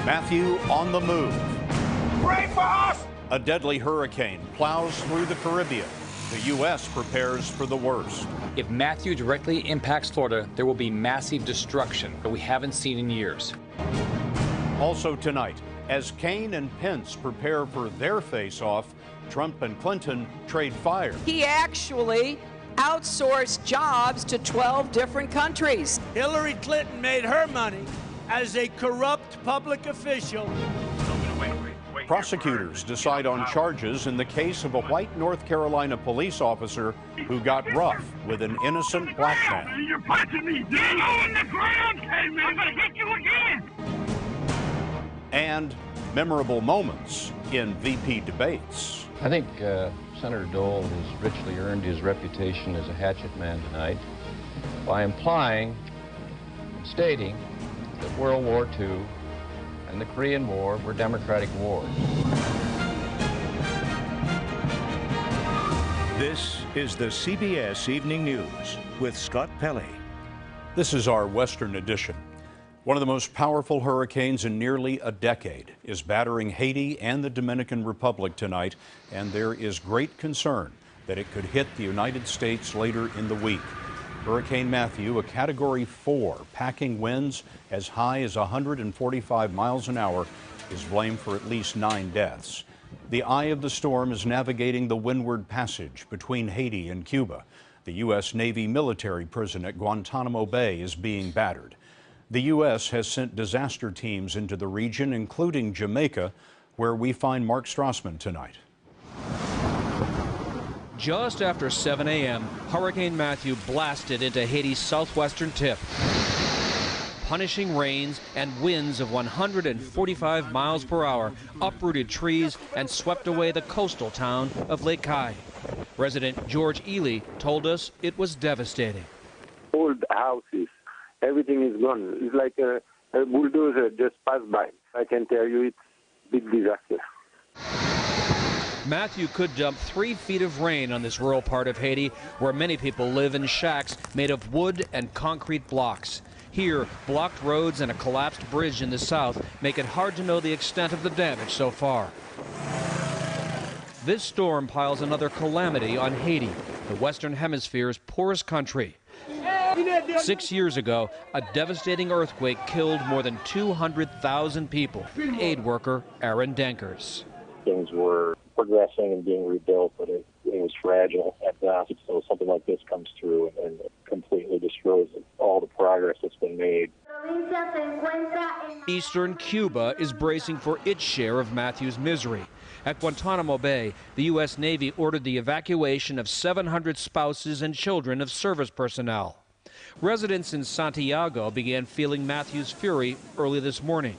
Matthew on the move. Pray for us! A deadly hurricane plows through the Caribbean. The U.S. prepares for the worst. If Matthew directly impacts Florida, there will be massive destruction that we haven't seen in years. Also tonight, as Kaine and Pence prepare for their face-off, Trump and Clinton trade fire. He actually outsourced jobs to 12 different countries. Hillary Clinton made her money as a corrupt public official. Prosecutors decide on charges in the case of a white North Carolina police officer who got rough with an innocent black man. You're punching me. Get on the ground, Caveman. I'm going to hit you again. And memorable moments in VP debates. I think Senator Dole has richly earned his reputation as a hatchet man tonight by implying and stating that World War II and the Korean War were democratic wars. This is the CBS Evening News with Scott Pelley. This is our Western edition. One of the most powerful hurricanes in nearly a decade is battering Haiti and the Dominican Republic tonight, and there is great concern that it could hit the United States later in the week. Hurricane Matthew, a Category 4, packing winds as high as 145 miles an hour, is blamed for at least 9 deaths. The eye of the storm is navigating the Windward Passage between Haiti and Cuba. The U.S. Navy military prison at Guantanamo Bay is being battered. The U.S. has sent disaster teams into the region, including Jamaica, where we find Mark Strassman tonight. Just after 7 a.m., Hurricane Matthew blasted into Haiti's southwestern tip. Punishing rains and winds of 145 miles per hour uprooted trees and swept away the coastal town of Lake Cay. Resident George Ely told us it was devastating. Old houses, everything is gone. It's like a bulldozer just passed by. I can tell you it's a big disaster. Matthew could dump 3 feet of rain on this rural part of Haiti, where many people live in shacks made of wood and concrete blocks. Here, blocked roads and a collapsed bridge in the south make it hard to know the extent of the damage so far. This storm piles another calamity on Haiti, the Western Hemisphere's poorest country. 6 years ago, a devastating earthquake killed more than 200,000 people. Aid worker Aaron Denkers. Things were progressing and being rebuilt, but it was fragile at best. So something like this comes through and completely destroys all the progress that's been made. Eastern Cuba is bracing for its share of Matthew's misery. At Guantanamo Bay, the U.S. Navy ordered the evacuation of 700 spouses and children of service personnel. Residents in Santiago began feeling Matthew's fury early this morning.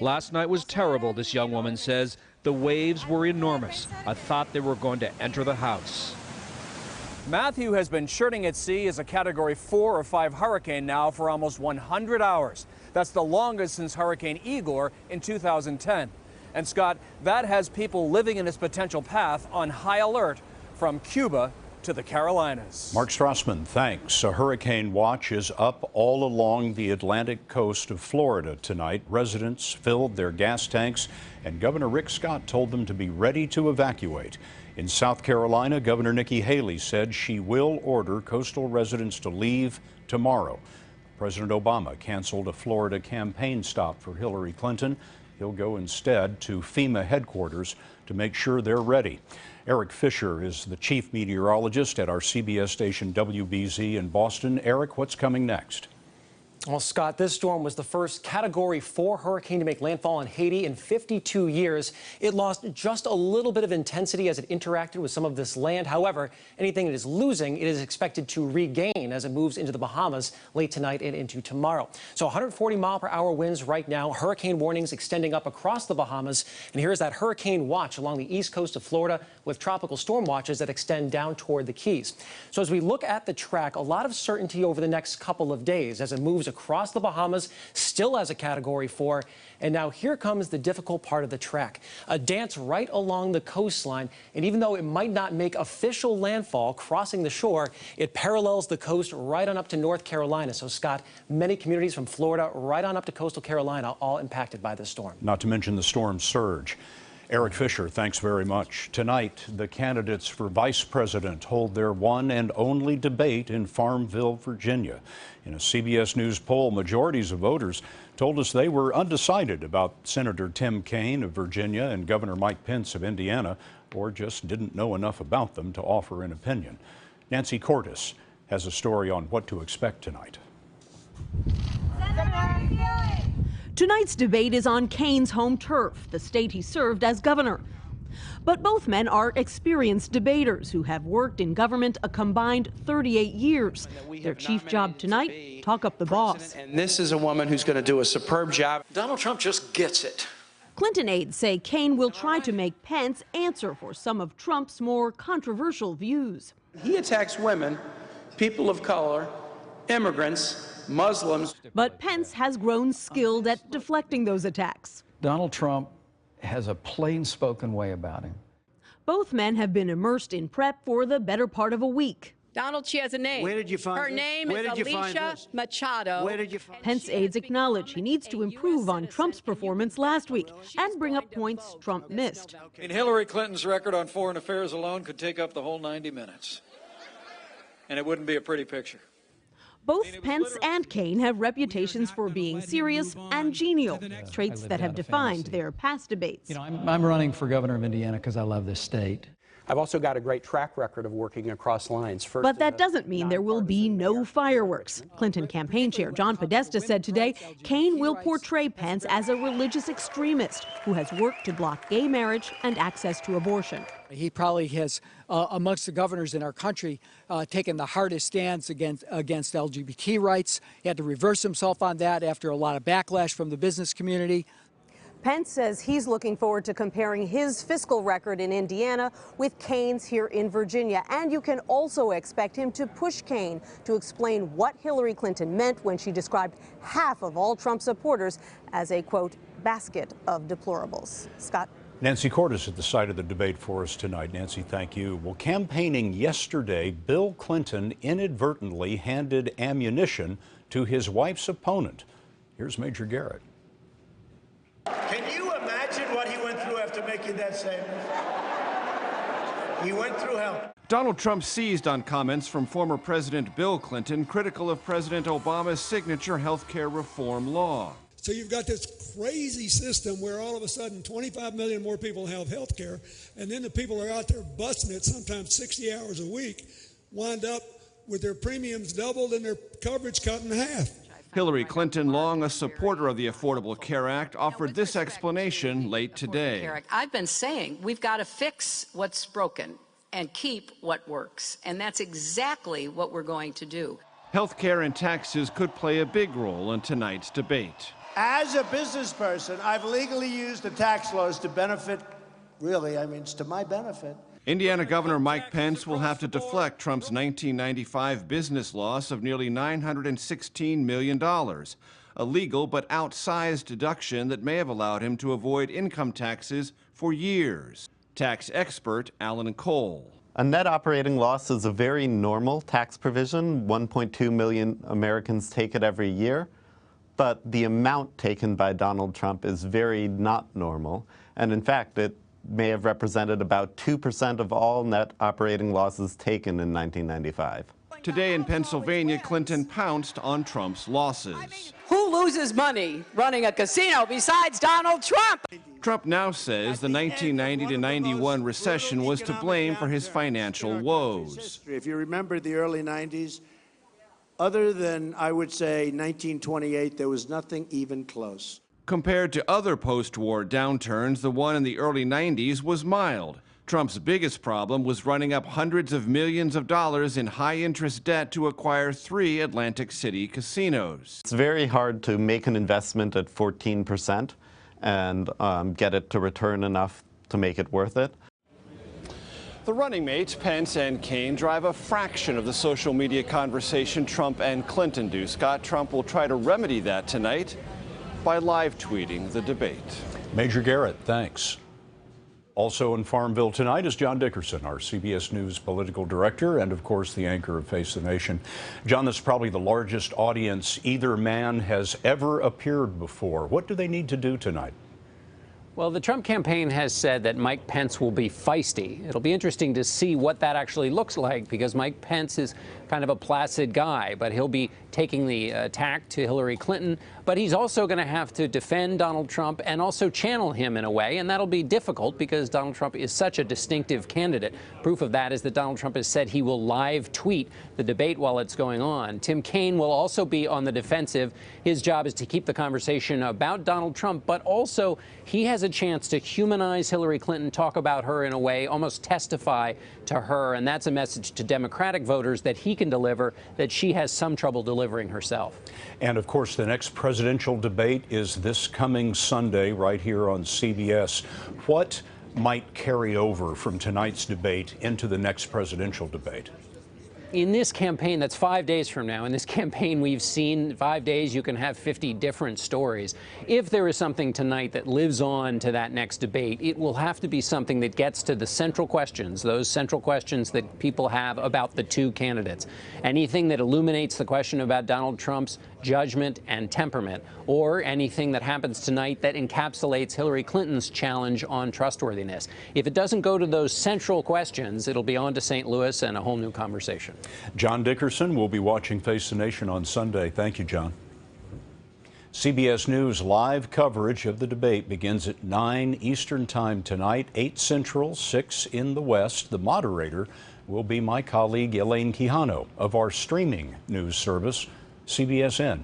Last night was terrible, this young woman says. The waves were enormous. I thought they were going to enter the house. Matthew has been churning at sea as a Category 4 or 5 hurricane now for almost 100 hours. That's the longest since Hurricane Igor in 2010. And Scott, that has people living in its potential path on high alert from Cuba to the Carolinas. Mark Strassman, thanks. A hurricane watch is up all along the Atlantic coast of Florida tonight. Residents filled their gas tanks, and Governor Rick Scott told them to be ready to evacuate. In South Carolina, Governor Nikki Haley said she will order coastal residents to leave tomorrow. President Obama canceled a Florida campaign stop for Hillary Clinton. He'll go instead to FEMA headquarters to make sure they're ready. Eric Fisher is the chief meteorologist at our CBS station WBZ in Boston. Eric, what's coming next? Well, Scott, this storm was the first Category 4 hurricane to make landfall in Haiti in 52 years. It lost just a little bit of intensity as it interacted with some of this land. However, anything it is losing, it is expected to regain as it moves into the Bahamas late tonight and into tomorrow. So 140-mile-per-hour winds right now, hurricane warnings extending up across the Bahamas. And here's that hurricane watch along the east coast of Florida with tropical storm watches that extend down toward the Keys. So as we look at the track, a lot of certainty over the next couple of days as it moves crews across the Bahamas, still as a Category 4. And now here comes the difficult part of the track. A dance right along the coastline, and even though it might not make official landfall crossing the shore, it parallels the coast right on up to North Carolina. So, Scott, many communities from Florida right on up to coastal Carolina all impacted by this storm. Not to mention the storm surge. Eric Fisher, thanks very much. Tonight, the candidates for vice president hold their one and only debate in Farmville, Virginia. In a CBS News poll, majorities of voters told us they were undecided about Senator Tim Kaine of Virginia and Governor Mike Pence of Indiana, or just didn't know enough about them to offer an opinion. Nancy Cordes has a story on what to expect tonight. Tonight's debate is on Kaine's home turf, the state he served as governor. But both men are experienced debaters who have worked in government a combined 38 years. Their chief job tonight, talk up the boss. And this is a woman who's going to do a superb job. Donald Trump just gets it. Clinton aides say Kaine will try to make Pence answer for some of Trump's more controversial views. He attacks women, people of color, immigrants, Muslims. But Pence has grown skilled at deflecting those attacks. Donald Trump has a plain-spoken way about him. Both men have been immersed in prep for the better part of a week. Donald, she has a name. Where did you find Her this? name Where is did you find Alicia this? Machado. Where did you find Pence aides acknowledge he needs to improve on Trump's performance last week and bring up points Trump missed. And Hillary Clinton's record on foreign affairs alone could take up the whole 90 minutes. And it wouldn't be a pretty picture. Both Pence and Kaine have reputations for being serious and genial, traits that have defined their past debates. You know, I'm running for governor of Indiana because I love this state. I've also got a great track record of working across lines. But that doesn't mean there will be no fireworks. Clinton campaign chair John Podesta said today Kaine will portray Pence as a religious extremist who has worked to block gay marriage and access to abortion. He probably has, amongst the governors in our country, taken the hardest stance against LGBT rights. He had to reverse himself on that after a lot of backlash from the business community. Pence says he's looking forward to comparing his fiscal record in Indiana with Kaine's here in Virginia. And you can also expect him to push Kaine to explain what Hillary Clinton meant when she described half of all Trump supporters as a, quote, basket of deplorables. Scott? Nancy Cordes at the site of the debate for us tonight. Nancy, thank you. Well, campaigning yesterday, Bill Clinton inadvertently handed ammunition to his wife's opponent. Here's Major Garrett. Can you imagine what he went through after making that statement? He went through hell. Donald Trump seized on comments from former President Bill Clinton critical of President Obama's signature health care reform law. So you've got this crazy system where all of a sudden 25 million more people have health care, and then the people are out there busting it sometimes 60 hours a week, wind up with their premiums doubled and their coverage cut in half. Hillary Clinton, long a supporter of the Affordable Care Act, offered this explanation late today. I've been saying we've got to fix what's broken and keep what works. And that's exactly what we're going to do. Health care and taxes could play a big role in tonight's debate. As a business person, I've legally used the tax laws to benefit, really, I mean, it's to my benefit. Indiana Governor Mike Pence will have to deflect Trump's 1995 business loss of nearly $916 million, a legal but outsized deduction that may have allowed him to avoid income taxes for years. Tax expert Alan Cole. A net operating loss is a very normal tax provision. 1.2 million Americans take it every year. But the amount taken by Donald Trump is very not normal. And in fact, it may have represented about 2% of all net operating losses taken in 1995. Today in Pennsylvania, Clinton pounced on Trump's losses. Who loses money running a casino besides Donald Trump? Trump now says the 1990 to 91 recession was to blame for his financial woes. If you remember the early 90s, other than, I would say, 1928, there was nothing even close. Compared to other post-war downturns, the one in the early 90s was mild. Trump's biggest problem was running up hundreds of millions of dollars in high-interest debt to acquire 3 Atlantic City casinos. It's very hard to make an investment at 14% and get it to return enough to make it worth it. The running mates, Pence and Kaine, drive a fraction of the social media conversation Trump and Clinton do. Scott, Trump will try to remedy that tonight by live tweeting the debate. Major Garrett, thanks. Also in Farmville tonight is John Dickerson, our CBS News political director and, of course, the anchor of Face the Nation. John, this is probably the largest audience either man has ever appeared before. What do they need to do tonight? Well, the Trump campaign has said that Mike Pence will be feisty. It'll be interesting to see what that actually looks like, because Mike Pence is kind of a placid guy, but he'll be taking the attack to Hillary Clinton. But he's also going to have to defend Donald Trump and also channel him in a way. And that'll be difficult because Donald Trump is such a distinctive candidate. Proof of that is that Donald Trump has said he will live tweet the debate while it's going on. Tim Kaine will also be on the defensive. His job is to keep the conversation about Donald Trump, but also he has a chance to humanize Hillary Clinton, talk about her in a way, almost testify to her. And that's a message to Democratic voters that he can deliver that she has some trouble delivering herself. And of course, the next presidential debate is this coming Sunday right here on CBS. What might carry over from tonight's debate into the next presidential debate? In this campaign, that's 5 days from now, in this campaign we've seen 5 days, you can have 50 different stories. If there is something tonight that lives on to that next debate, it will have to be something that gets to the central questions, those central questions that people have about the two candidates. Anything that illuminates the question about Donald Trump's judgment and temperament, or anything that happens tonight that encapsulates Hillary Clinton's challenge on trustworthiness. If it doesn't go to those central questions, it'll be on to St. Louis and a whole new conversation. John Dickerson will be watching Face the Nation on Sunday. Thank you, John. CBS News live coverage of the debate begins at 9 Eastern Time tonight, 8 Central, 6 in the West. The moderator will be my colleague Elaine Quijano of our streaming news service, CBSN.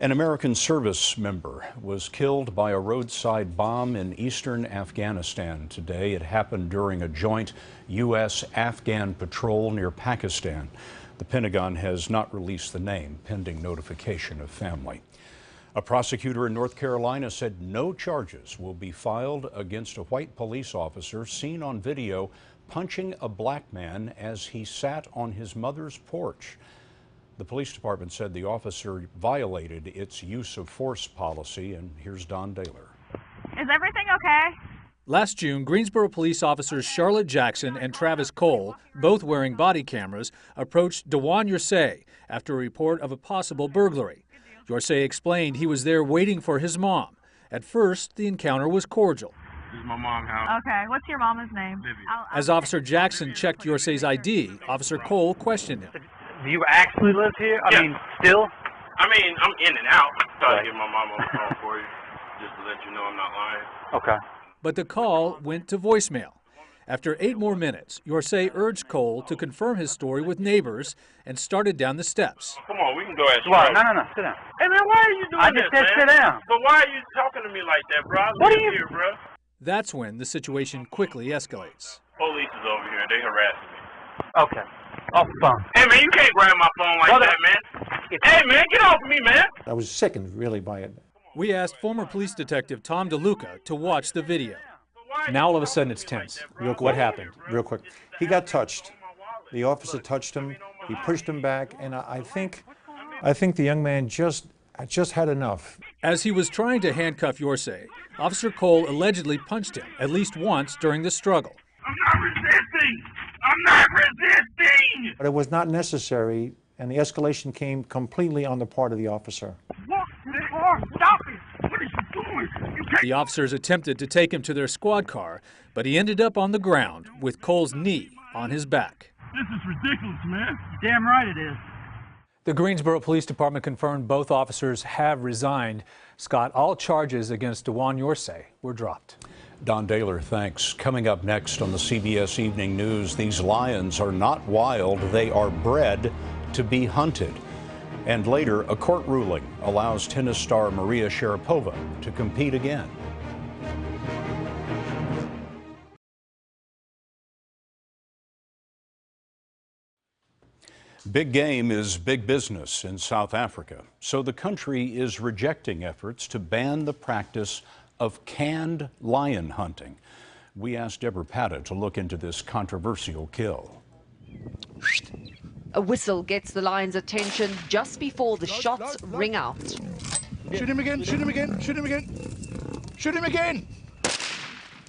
An American service member was killed by a roadside bomb in eastern Afghanistan today. It happened during a joint U.S.-Afghan patrol near Pakistan. The Pentagon has not released the name, pending notification of family. A prosecutor in North Carolina said no charges will be filed against a white police officer seen on video punching a black man as he sat on his mother's porch. The police department said the officer violated its use of force policy, and here's Don Daler. Is everything okay? Last June, Greensboro police officers Charlotte Jackson and Travis Cole, both wearing body cameras, approached Dewan Yursay after a report of a possible burglary. Yursay explained he was there waiting for his mom. At first, the encounter was cordial. This is my mom's house. Okay, what's your mama's name? As Officer Jackson checked Yursay's ID, Officer Cole questioned him. Do you actually live here? I mean, still? I mean, I'm in and out. Thought I'd give my mom on the phone for you, just to let you know I'm not lying. Okay. But the call went to voicemail. After 8 more minutes, Yursay urged Cole to confirm his story with neighbors and started down the steps. Come on, we can go at Well, no, sit down. Hey, man, why are you doing I just this, said man? sit down. But why are you talking to me like that, bro? I What live are you- here, bro. That's when the situation quickly escalates. Police is over here. They harassing me. Okay. Off the phone. Hey, man, you can't grab my phone like that, man. Hey, man, get off me, man. I was sickened, really, by it. We asked former police detective Tom DeLuca to watch the video. Now all of a sudden it's tense. Real quick. What happened? Real quick. He got touched. The officer touched him. He pushed him back, and I think the young man just had enough. As he was trying to handcuff Yursay, Officer Cole allegedly punched him at least once during the struggle. I'm not resisting. I'm not resisting. But it was not necessary, and the escalation came completely on the part of the officer. Walk to the car. Stop it. What is you doing? You can't. The officers attempted to take him to their squad car, but he ended up on the ground with Cole's knee on his back. This is ridiculous, man. Damn right it is. The Greensboro Police Department confirmed both officers have resigned. Scott, all charges against Dewan Yursay were dropped. Don Daler, thanks. Coming up next on the CBS Evening News, these lions are not wild, they are bred to be hunted. And later, a court ruling allows tennis star Maria Sharapova to compete again. Big game is big business in South Africa, so the country is rejecting efforts to ban the practice of canned lion hunting. We asked Deborah Pata to look into this controversial kill. A whistle gets the lion's attention just before the shots ring out. Shoot him again, shoot him again, shoot him again, shoot him again!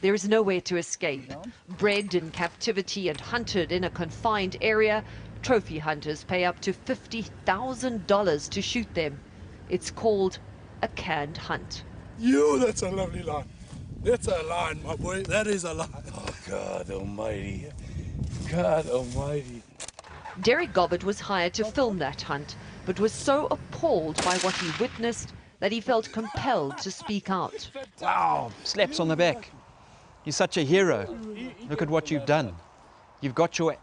There is nowhere to escape. Bred in captivity and hunted in a confined area, trophy hunters pay up to $50,000 to shoot them. It's called a canned hunt. That's a lovely lion. That's a lion, my boy. That is a lion. Oh, God almighty. God almighty. Derek Gobbett was hired to film that hunt, but was so appalled by what he witnessed that he felt compelled to speak out. Wow, slaps on the back. You're such a hero. Look at what you've done. You've got your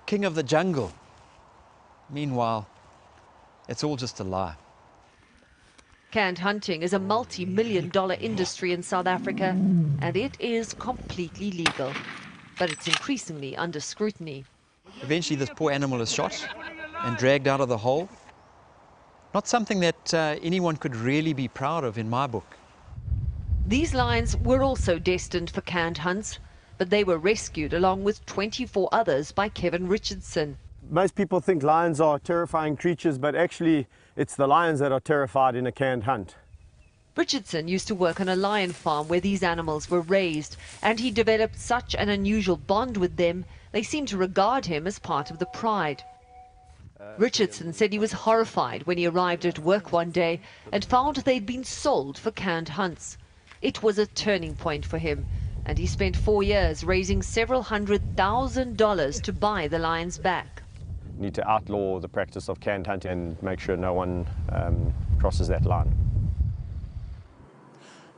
king of the jungle. Meanwhile, it's all just a lie. Canned hunting is a multi-million-dollar industry in South Africa, and it is completely legal. But it's increasingly under scrutiny. Eventually, this poor animal is shot and dragged out of the hole. Not something that anyone could really be proud of in my book. These lions were also destined for canned hunts, but they were rescued along with 24 others by Kevin Richardson. Most people think lions are terrifying creatures, but actually it's the lions that are terrified in a canned hunt. Richardson used to work on a lion farm where these animals were raised, and he developed such an unusual bond with them, they seemed to regard him as part of the pride. Richardson said he was horrified when he arrived at work one day and found they'd been sold for canned hunts. It was a turning point for him, and he spent 4 years raising several $100,000 to buy the lions back. Need to outlaw the practice of canned hunting and make sure no one crosses that line.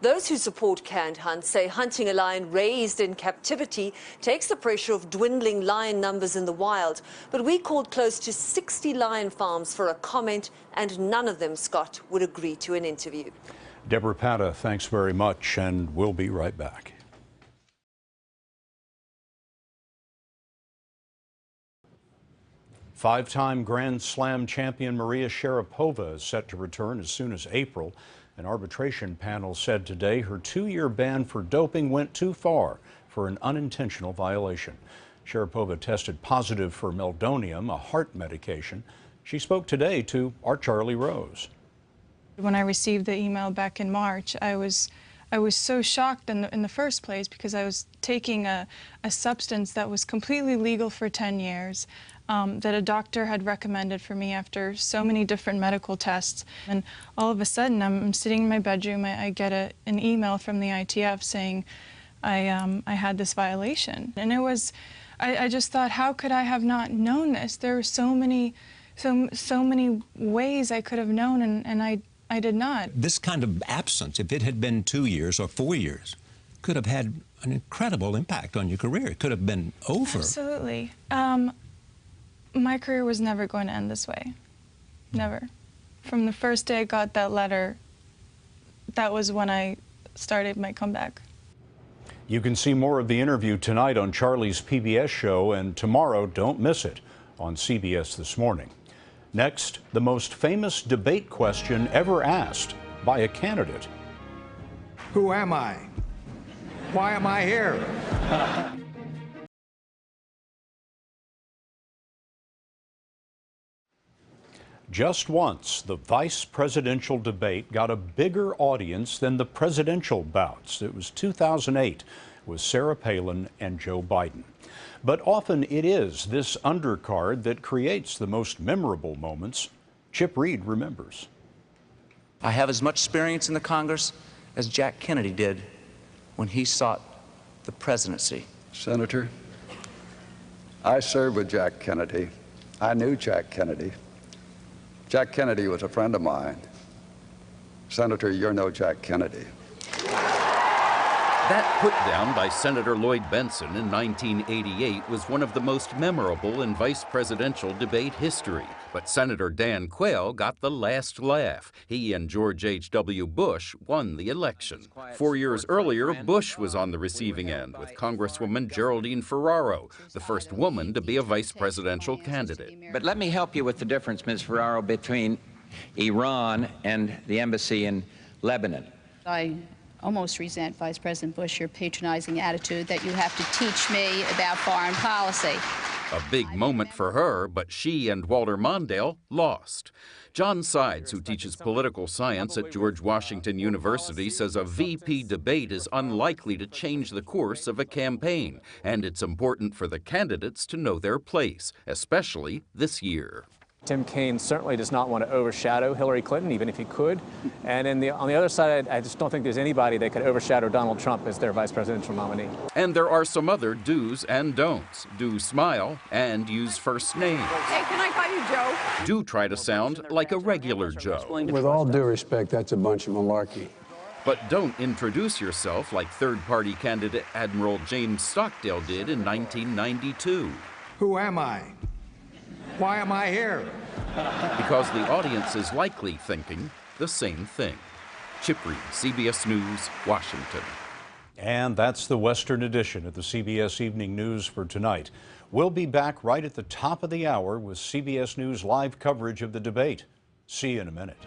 Those who support canned hunts say hunting a lion raised in captivity takes the pressure of dwindling lion numbers in the wild. But we called close to 60 lion farms for a comment, and none of them, Scott, would agree to an interview. Deborah Pata, thanks very much, and we'll be right back. Five-time Grand Slam champion Maria Sharapova is set to return as soon as April. An arbitration panel said today her 2-year ban for doping went too far for an unintentional violation. Sharapova tested positive for meldonium, a heart medication. She spoke today to our Charlie Rose. When I received the email back in March, I was so shocked in the first place because I was taking a substance that was completely legal for 10 years. That a doctor had recommended for me after so many different medical tests. And all of a sudden, I'm sitting in my bedroom, I get an email from the ITF saying I had this violation. And it was, I just thought, how could I have not known this? There were so many ways I could have known, and I did not. This kind of absence, if it had been 2 years or 4 years, could have had an incredible impact on your career. It could have been over. Absolutely. My career was never going to end this way. Never. From the first day I got that letter, that was when I started my comeback. You can see more of the interview tonight on Charlie's PBS show, and tomorrow, don't miss it, on CBS This Morning. Next, the most famous debate question ever asked by a candidate. Who am I? Why am I here? Just once, the vice presidential debate got a bigger audience than the presidential bouts. It was 2008 with Sarah Palin and Joe Biden. But often it is this undercard that creates the most memorable moments. Chip Reed remembers. I have as much experience in the Congress as Jack Kennedy did when he sought the presidency. Senator, I served with Jack Kennedy. I knew Jack Kennedy. Jack Kennedy was a friend of mine. Senator, you're no Jack Kennedy. That put down by Senator Lloyd Bentsen in 1988 was one of the most memorable in vice presidential debate history. But Senator Dan Quayle got the last laugh. He and George H.W. Bush won the election. 4 years earlier, Bush was on the receiving end with Congresswoman Geraldine Ferraro, the first woman to be a vice presidential candidate. But let me help you with the difference, Ms. Ferraro, between Iran and the embassy in Lebanon. I almost resent, Vice President Bush, your patronizing attitude that you have to teach me about foreign policy. A big moment for her, but she and Walter Mondale lost. John Sides, who teaches political science at George Washington University, says a VP debate is unlikely to change the course of a campaign, and it's important for the candidates to know their place, especially this year. Tim Kaine certainly does not want to overshadow Hillary Clinton, even if he could. And on the other side, I just don't think there's anybody that could overshadow Donald Trump as their vice presidential nominee. And there are some other do's and don'ts. Do smile and use first name. Hey, can I call you Joe? Do try to sound like a regular Joe. With all due respect, that's a bunch of malarkey. But don't introduce yourself like third-party candidate Admiral James Stockdale did in 1992. Who am I? Why am I here? Because the audience is likely thinking the same thing. Chip Reed, CBS News, Washington. And that's the Western edition of the CBS Evening News for tonight. We'll be back right at the top of the hour with CBS News live coverage of the debate. See you in a minute.